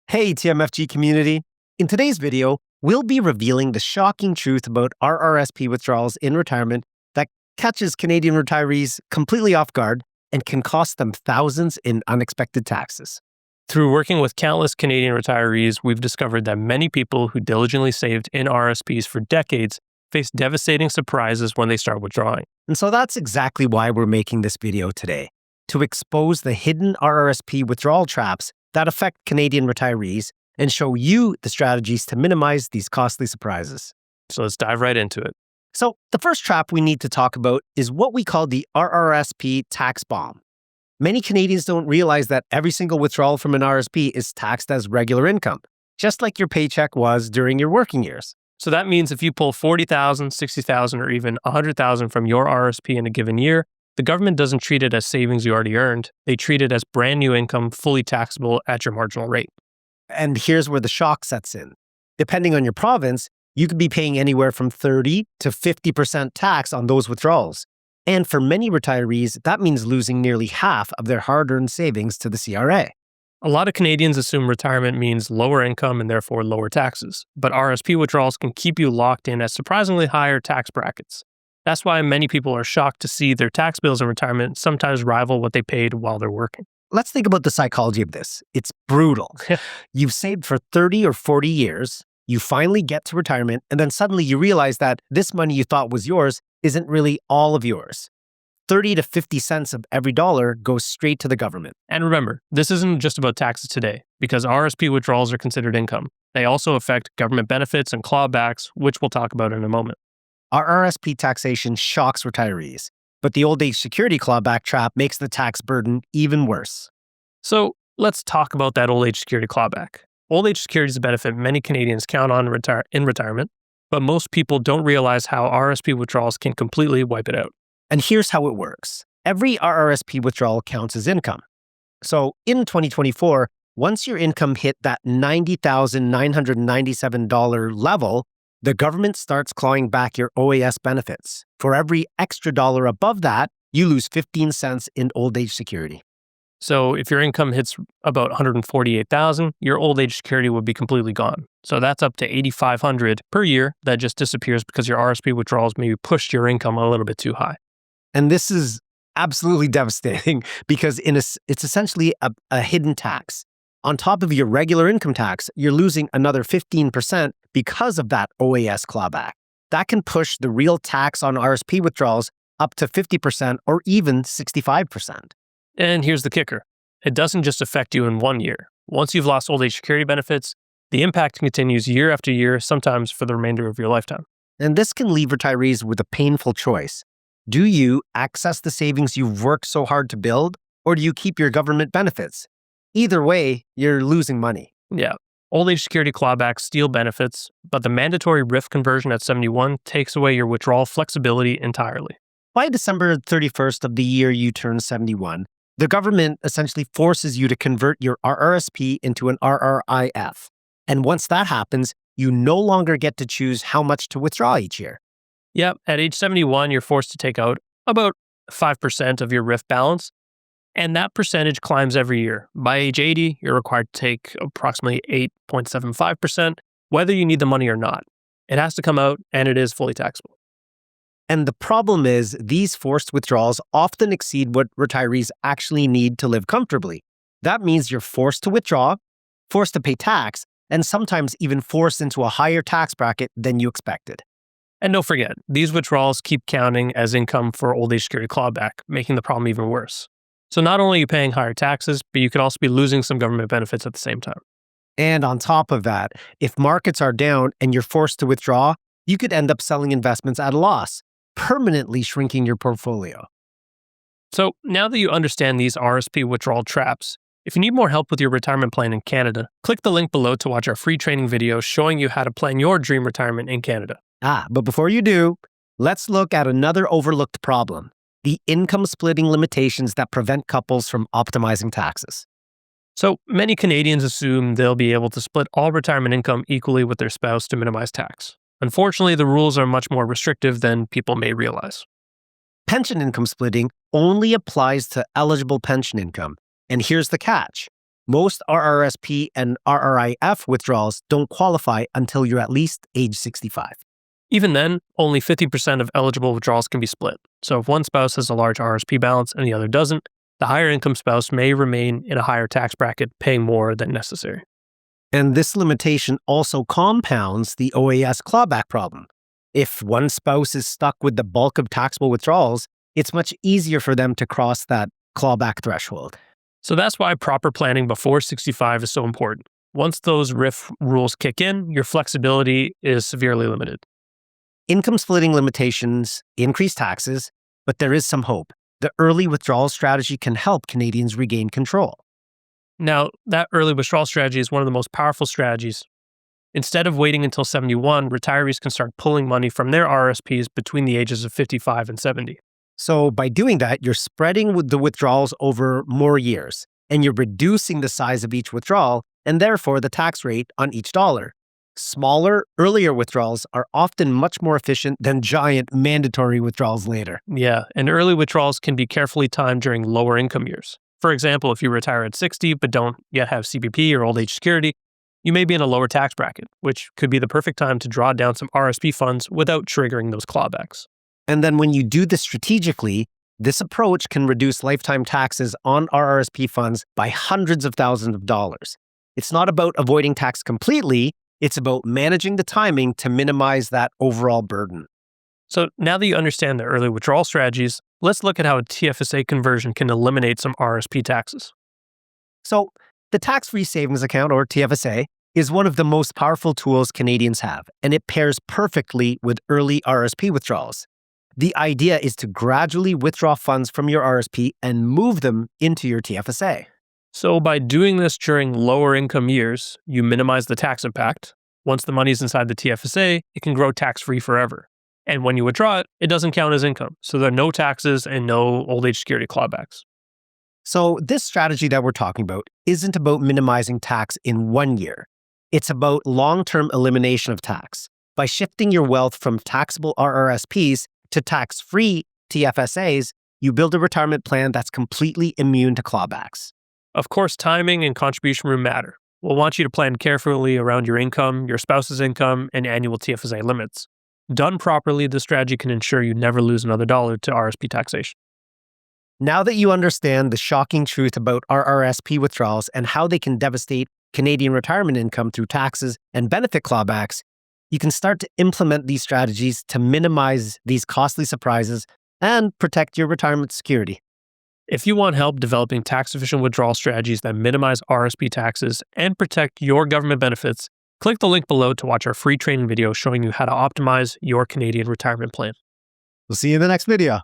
Hey, TMFG community. In today's video, we'll be revealing the shocking truth about RRSP withdrawals in retirement that catches Canadian retirees completely off guard and can cost them thousands in unexpected taxes. Through working with countless Canadian retirees, we've discovered that many people who diligently saved in RRSPs for decades face devastating surprises when they start withdrawing. And so that's exactly why we're making this video today, to expose the hidden RRSP withdrawal traps that affect Canadian retirees and show you the strategies to minimize these costly surprises. So let's dive right into it. So the first trap we need to talk about is what we call the RRSP tax bomb. Many Canadians don't realize that every single withdrawal from an RRSP is taxed as regular income, just like your paycheck was during your working years. So that means if you pull $40,000, $60,000, or even $100,000 from your RRSP in a given year, the government doesn't treat it as savings you already earned. They treat it as brand new income, fully taxable at your marginal rate. And here's where the shock sets in. Depending on your province, you could be paying anywhere from 30 to 50% tax on those withdrawals. And for many retirees, that means losing nearly half of their hard-earned savings to the CRA. A lot of Canadians assume retirement means lower income and therefore lower taxes, but RRSP withdrawals can keep you locked in at surprisingly higher tax brackets. That's why many people are shocked to see their tax bills in retirement sometimes rival what they paid while they're working. Let's think about the psychology of this. It's brutal. You've saved for 30 or 40 years, you finally get to retirement, and then suddenly you realize that this money you thought was yours isn't really all of yours. 30 to 50 cents of every dollar goes straight to the government. And remember, this isn't just about taxes today, because RRSP withdrawals are considered income. They also affect government benefits and clawbacks, which we'll talk about in a moment. RRSP taxation shocks retirees, but the old age security clawback trap makes the tax burden even worse. So let's talk about that old age security clawback. Old age security is a benefit many Canadians count on in retirement, but most people don't realize how RRSP withdrawals can completely wipe it out. And here's how it works. Every RRSP withdrawal counts as income. So in 2024, once your income hit that $90,997 level, the government starts clawing back your OAS benefits. For every extra dollar above that, you lose 15 cents in old age security. So if your income hits about $148,000, your old age security would be completely gone. So that's up to $8,500 per year that just disappears because your RRSP withdrawals maybe pushed your income a little bit too high. And this is absolutely devastating because it's essentially a hidden tax. On top of your regular income tax, you're losing another 15% because of that OAS clawback. That can push the real tax on RRSP withdrawals up to 50% or even 65%. And here's the kicker. It doesn't just affect you in 1 year. Once you've lost old age security benefits, the impact continues year after year, sometimes for the remainder of your lifetime. And this can leave retirees with a painful choice. Do you access the savings you've worked so hard to build, or do you keep your government benefits? Either way, you're losing money. Yeah. Old age security clawbacks steal benefits, but the mandatory RRIF conversion at 71 takes away your withdrawal flexibility entirely. By December 31st of the year you turn 71, the government essentially forces you to convert your RRSP into an RRIF. And once that happens, you no longer get to choose how much to withdraw each year. Yep, at age 71, you're forced to take out about 5% of your RRIF balance, and that percentage climbs every year. By age 80, you're required to take approximately 8.75%, whether you need the money or not. It has to come out, and it is fully taxable. And the problem is these forced withdrawals often exceed what retirees actually need to live comfortably. That means you're forced to withdraw, forced to pay tax, and sometimes even forced into a higher tax bracket than you expected. And don't forget, these withdrawals keep counting as income for old age security clawback, making the problem even worse. So not only are you paying higher taxes, but you could also be losing some government benefits at the same time. And on top of that, if markets are down and you're forced to withdraw, you could end up selling investments at a loss, permanently shrinking your portfolio. So now that you understand these RRSP withdrawal traps, if you need more help with your retirement plan in Canada, click the link below to watch our free training video showing you how to plan your dream retirement in Canada. But before you do, let's look at another overlooked problem: the income splitting limitations that prevent couples from optimizing taxes. So many Canadians assume they'll be able to split all retirement income equally with their spouse to minimize tax. Unfortunately, the rules are much more restrictive than people may realize. Pension income splitting only applies to eligible pension income. And here's the catch. Most RRSP and RRIF withdrawals don't qualify until you're at least age 65. Even then, only 50% of eligible withdrawals can be split. So if one spouse has a large RRSP balance and the other doesn't, the higher income spouse may remain in a higher tax bracket, paying more than necessary. And this limitation also compounds the OAS clawback problem. If one spouse is stuck with the bulk of taxable withdrawals, it's much easier for them to cross that clawback threshold. So that's why proper planning before 65 is so important. Once those RRIF rules kick in, your flexibility is severely limited. Income splitting limitations increase taxes, but there is some hope. The early withdrawal strategy can help Canadians regain control. Now, that early withdrawal strategy is one of the most powerful strategies. Instead of waiting until 71, retirees can start pulling money from their RRSPs between the ages of 55 and 70. So by doing that, you're spreading with the withdrawals over more years, and you're reducing the size of each withdrawal and therefore the tax rate on each dollar. Smaller, earlier withdrawals are often much more efficient than giant mandatory withdrawals later. Yeah, and early withdrawals can be carefully timed during lower income years. For example, if you retire at 60 but don't yet have CPP or old age security, you may be in a lower tax bracket, which could be the perfect time to draw down some RRSP funds without triggering those clawbacks. And then when you do this strategically, this approach can reduce lifetime taxes on RRSP funds by hundreds of thousands of dollars. It's not about avoiding tax completely, it's about managing the timing to minimize that overall burden. So now that you understand the early withdrawal strategies, let's look at how a TFSA conversion can eliminate some RRSP taxes. So the tax-free savings account, or TFSA, is one of the most powerful tools Canadians have, and it pairs perfectly with early RRSP withdrawals. The idea is to gradually withdraw funds from your RRSP and move them into your TFSA. So by doing this during lower income years, you minimize the tax impact. Once the money's inside the TFSA, it can grow tax-free forever. And when you withdraw it, it doesn't count as income. So there are no taxes and no old age security clawbacks. So this strategy that we're talking about isn't about minimizing tax in 1 year. It's about long-term elimination of tax. By shifting your wealth from taxable RRSPs to tax-free TFSAs, you build a retirement plan that's completely immune to clawbacks. Of course, timing and contribution room matter. We'll want you to plan carefully around your income, your spouse's income, and annual TFSA limits. Done properly, this strategy can ensure you never lose another dollar to RRSP taxation. Now that you understand the shocking truth about RRSP withdrawals and how they can devastate Canadian retirement income through taxes and benefit clawbacks, you can start to implement these strategies to minimize these costly surprises and protect your retirement security. If you want help developing tax-efficient withdrawal strategies that minimize RRSP taxes and protect your government benefits, click the link below to watch our free training video showing you how to optimize your Canadian retirement plan. We'll see you in the next video.